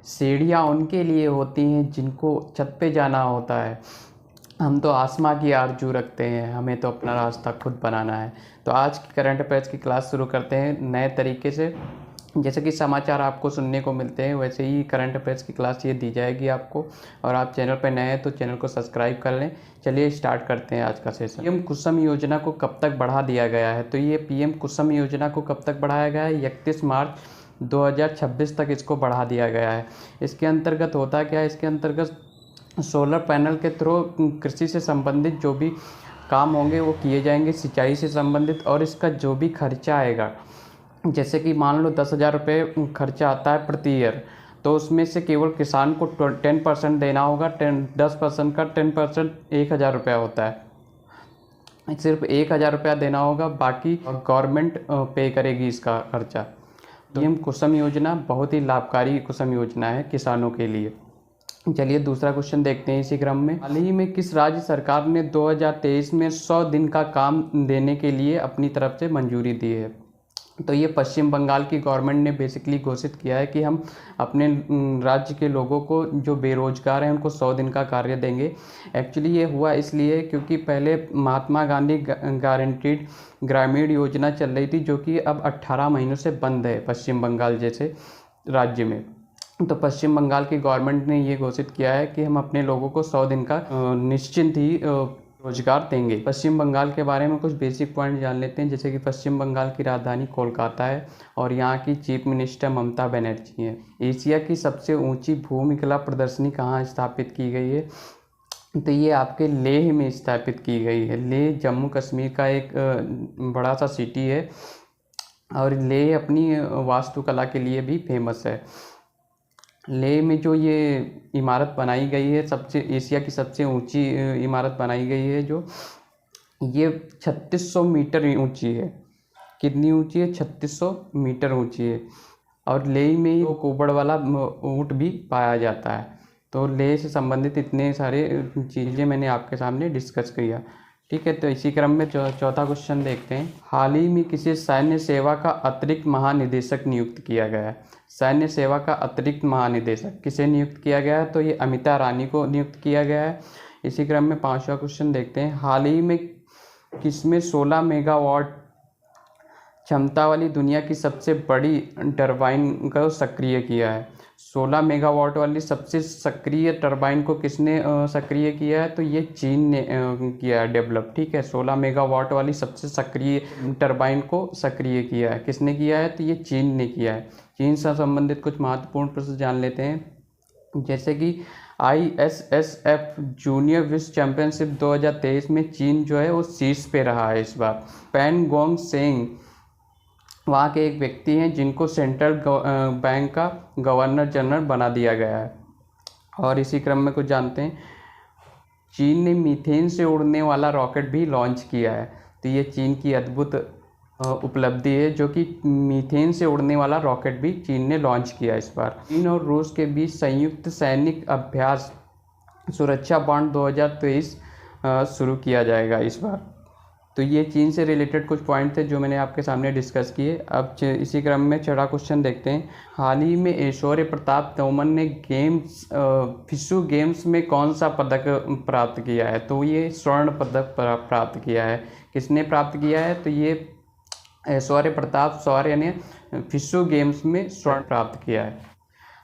सीढ़ियाँ उनके लिए होती हैं जिनको छत पे जाना होता है। हम तो आसमां की आरज़ू रखते हैं, हमें तो अपना रास्ता खुद बनाना है। तो आज की करंट अफेयर्स की क्लास शुरू करते हैं नए तरीके से। जैसे कि समाचार आपको सुनने को मिलते हैं, वैसे ही करंट अफेयर्स की क्लास ये दी जाएगी आपको। और आप चैनल पर नए हैं तो चैनल को सब्सक्राइब कर लें। चलिए स्टार्ट करते हैं आज का सेशन। पीएम कुसुम योजना को कब तक बढ़ा दिया गया है? तो ये पीएम कुसुम योजना को कब तक बढ़ाया गया है? 31 मार्च 2026 तक इसको बढ़ा दिया गया है। इसके अंतर्गत होता क्या है? इसके अंतर्गत सोलर पैनल के थ्रू कृषि से संबंधित जो भी काम होंगे वो किए जाएंगे, सिंचाई से संबंधित। और इसका जो भी खर्चा आएगा, जैसे कि मान लो 10,000 रुपये खर्चा आता है प्रति ईयर, तो उसमें से केवल किसान को 10% देना होगा। 10% का 10% 1,000 रुपया होता है। सिर्फ 1,000 रुपया देना होगा, बाकी गवर्नमेंट पे करेगी इसका खर्चा। पीएम कुसुम योजना बहुत ही लाभकारी कुसुम योजना है किसानों के लिए। चलिए दूसरा क्वेश्चन देखते हैं इसी क्रम में। हाल ही में किस राज्य सरकार ने 2023 में 100 दिन का काम देने के लिए अपनी तरफ से मंजूरी दी है? तो ये पश्चिम बंगाल की गवर्नमेंट ने बेसिकली घोषित किया है कि हम अपने राज्य के लोगों को जो बेरोजगार हैं उनको 100 दिन का कार्य देंगे। एक्चुअली ये हुआ इसलिए क्योंकि पहले महात्मा गांधी गारंटीड ग्रामीण योजना चल रही थी, जो कि अब 18 महीनों से बंद है पश्चिम बंगाल जैसे राज्य में। तो पश्चिम बंगाल की गवर्नमेंट ने ये घोषित किया है कि हम अपने लोगों को 100 दिन का निश्चिंत ही रोजगार देंगे। पश्चिम बंगाल के बारे में कुछ बेसिक पॉइंट जान लेते हैं। जैसे कि पश्चिम बंगाल की राजधानी कोलकाता है और यहाँ की चीफ मिनिस्टर ममता बनर्जी हैं। एशिया की सबसे ऊंची भूमिकला प्रदर्शनी कहाँ स्थापित की गई है? तो ये आपके लेह में स्थापित की गई है। लेह जम्मू कश्मीर का एक बड़ा सा सिटी है और लेह अपनी वास्तुकला के लिए भी फेमस है। लेह में जो ये इमारत बनाई गई है, सबसे एशिया की सबसे ऊंची इमारत बनाई गई है, जो ये 3600 मीटर ऊंची है। कितनी ऊंची है? 3600 मीटर ऊंची है। और लेह में ही कोबड़ वाला ऊँट भी पाया जाता है। तो लेह से संबंधित इतने सारे चीज़ें मैंने आपके सामने डिस्कस किया। ठीक है, तो इसी क्रम में चौथा क्वेश्चन देखते हैं। हाल ही में किसी सैन्य सेवा का अतिरिक्त महानिदेशक नियुक्त किया गया है? सैन्य सेवा का अतिरिक्त महानिदेशक किसे नियुक्त किया गया है? तो ये अमिता रानी को नियुक्त किया गया है। इसी क्रम में पांचवा क्वेश्चन देखते हैं। हाल ही में किसमें 16 मेगावाट क्षमता वाली दुनिया की सबसे बड़ी टरबाइन को सक्रिय किया है? 16 मेगावाट वाली सबसे सक्रिय टरबाइन को किसने सक्रिय किया है? तो ये चीन ने किया है डेवलप। ठीक है, 16 मेगावाट वाली सबसे सक्रिय टरबाइन को सक्रिय किया है। किसने किया है? तो ये चीन ने किया है। चीन से संबंधित कुछ महत्वपूर्ण प्रश्न जान लेते हैं। जैसे कि ISSF जूनियर विश्व चैंपियनशिप 2023 में चीन जो है वो शीर्ष पे रहा है इस बार। पैन गोंग सेंग वहाँ के एक व्यक्ति हैं जिनको सेंट्रल बैंक का गवर्नर जनरल बना दिया गया है। और इसी क्रम में कुछ जानते हैं, चीन ने मीथेन से उड़ने वाला रॉकेट भी लॉन्च किया है। तो ये चीन की अद्भुत उपलब्धि है, जो कि मीथेन से उड़ने वाला रॉकेट भी चीन ने लॉन्च किया इस बार। चीन और रूस के बीच संयुक्त सैनिक अभ्यास सुरक्षा बांड 2023 शुरू किया जाएगा इस बार। तो ये चीन से रिलेटेड कुछ पॉइंट थे जो मैंने आपके सामने डिस्कस किए। अब इसी क्रम में छठा क्वेश्चन देखते हैं। हाल ही में ऐश्वर्य प्रताप तोमर ने फिशु गेम्स में कौन सा पदक प्राप्त किया है? तो ये स्वर्ण पदक प्राप्त किया है। किसने प्राप्त किया है? तो ये ऐश्वर्य प्रताप शौर्य ने फिशु गेम्स में स्वर्ण प्राप्त किया है।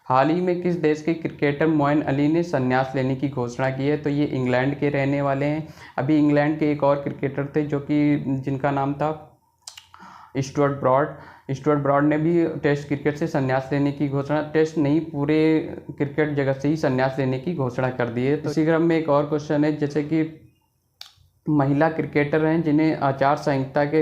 हाल ही में किस देश के क्रिकेटर मोइन अली ने संन्यास लेने की घोषणा की है? तो ये इंग्लैंड के रहने वाले हैं। अभी इंग्लैंड के एक और क्रिकेटर थे जो कि जिनका नाम था स्टुअर्ट ब्रॉड ने भी टेस्ट क्रिकेट से संन्यास लेने की घोषणा, टेस्ट नहीं पूरे क्रिकेट जगत से ही संन्यास लेने की घोषणा कर दी है। तो इसी क्रम में एक और क्वेश्चन है, जैसे कि महिला क्रिकेटर हैं जिन्हें आचार संहिता के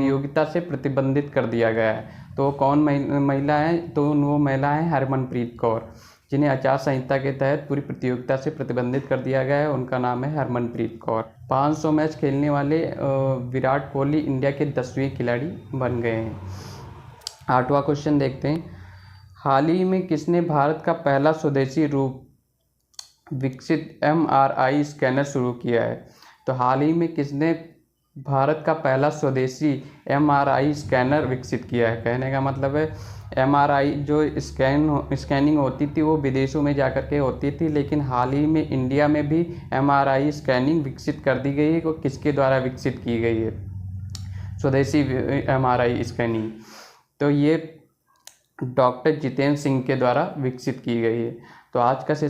योग्यता से प्रतिबंधित कर दिया गया है। तो कौन महिला है? तो वो महिला है हरमनप्रीत कौर, जिन्हें आचार संहिता के तहत पूरी प्रतियोगिता से प्रतिबंधित कर दिया गया है। उनका नाम है हरमनप्रीत कौर। 500 मैच खेलने वाले विराट कोहली इंडिया के 10वें खिलाड़ी बन गए हैं। आठवां क्वेश्चन देखते हैं। हाल ही में किसने भारत का पहला स्वदेशी रूप विकसित MRI स्कैनर शुरू किया है? तो हाल ही में किसने भारत का पहला स्वदेशी MRI स्कैनर विकसित किया है? कहने का मतलब है एमआरआई जो स्कैनिंग होती थी वो विदेशों में जा कर के होती थी, लेकिन हाल ही में इंडिया में भी एमआरआई स्कैनिंग विकसित कर दी गई है। वो किसके द्वारा विकसित की गई है? स्वदेशी एमआरआई स्कैनिंग, तो ये डॉक्टर जितेंद्र सिंह के द्वारा विकसित की गई है। तो आज का सेशन